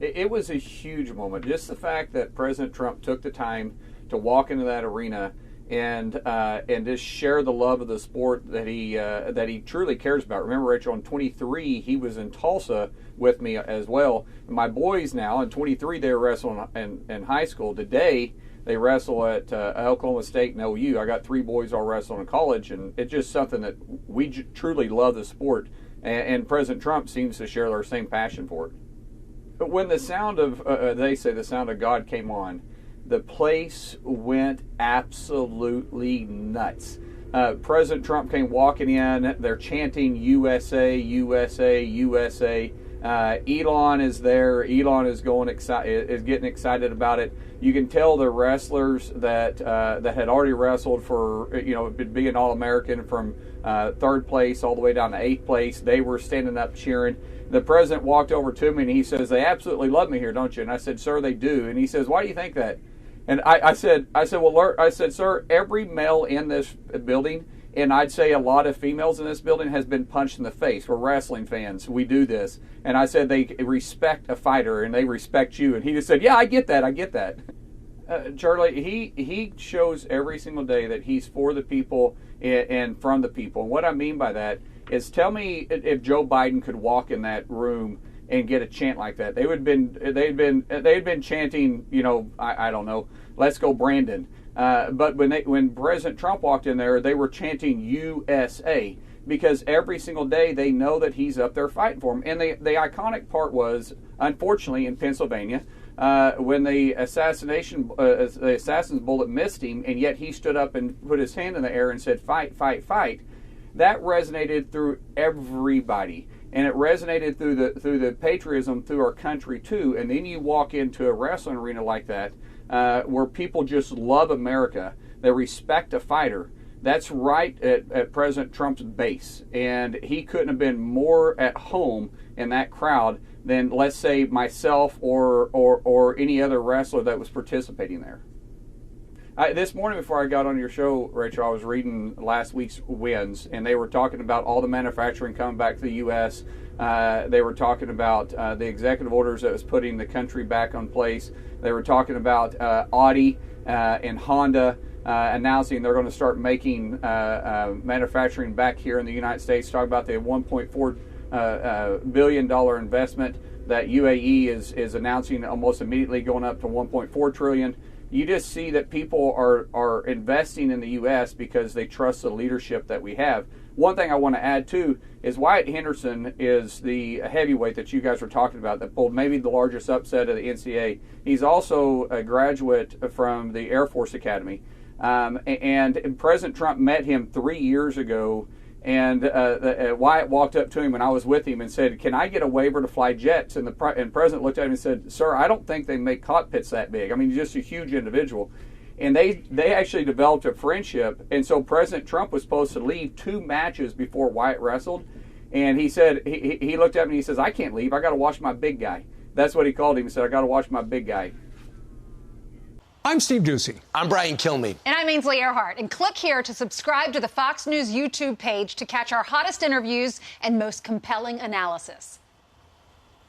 It was a huge moment. Just the fact that President Trump took the time to walk into that arena and just share the love of the sport that he truly cares about. Remember, Rachel, in 23, he was in Tulsa with me as well. My boys now, in 23, they were wrestling in high school. Today, they wrestle at Oklahoma State and OU. I got 3 boys all wrestling in college, and it's just something that we truly love the sport. And President Trump seems to share our same passion for it. But when the sound of, they say the sound of God came on, the place went absolutely nuts. President Trump came walking in. They're chanting USA, USA, USA. Elon is there. Elon is getting excited about it. You can tell the wrestlers that had already wrestled for, being All-American from 3rd place all the way down to 8th place. They were standing up cheering. The president walked over to me and he says, "They absolutely love me here, don't you?" And I said, "Sir, they do." And he says, "Why do you think that?" And I said, "Sir, every male in this building, and I'd say a lot of females in this building, has been punched in the face. We're wrestling fans. We do this." And I said, "They respect a fighter and they respect you." And he just said, "Yeah, I get that. Charlie, he shows every single day that he's for the people and from the people. And what I mean by that is, tell me if Joe Biden could walk in that room and get a chant like that. They'd been chanting, I don't know, "Let's go Brandon." But when President Trump walked in there, they were chanting USA, because every single day they know that he's up there fighting for them. And the iconic part was, unfortunately, in Pennsylvania, when the assassin's bullet missed him, and yet he stood up and put his hand in the air and said, "Fight, fight, fight." That resonated through everybody. And it resonated through the patriotism through our country too. And then you walk into a wrestling arena like that, where people just love America. They respect a fighter. That's right at President Trump's base. And he couldn't have been more at home in that crowd than, let's say, myself or any other wrestler that was participating there. This morning before I got on your show, Rachel, I was reading last week's wins, and they were talking about all the manufacturing coming back to the U.S. They were talking about the executive orders that was putting the country back on place. They were talking about Audi and Honda announcing they're going to start making manufacturing back here in the United States. Talk about the $1.4 billion investment that UAE is announcing almost immediately, going up to $1.4 trillion. You just see that people are investing in the U.S. because they trust the leadership that we have. One thing I want to add, too, is Wyatt Henderson is the heavyweight that you guys were talking about that pulled maybe the largest upset of the NCAA. He's also a graduate from the Air Force Academy. And President Trump met him 3 years ago, and Wyatt walked up to him when I was with him and said, "Can I get a waiver to fly jets?" And the president looked at him and said, "Sir, I don't think they make cockpits that big. I mean, just a huge individual." And they actually developed a friendship. And so President Trump was supposed to leave 2 matches before Wyatt wrestled. And he said, he looked at me and he says, "I can't leave. I got to watch my big guy." That's what he called him. He said, "I got to watch my big guy." I'm Steve Ducey. I'm Brian Kilmeade. And I'm Ainsley Earhart. And click here to subscribe to the Fox News YouTube page to catch our hottest interviews and most compelling analysis.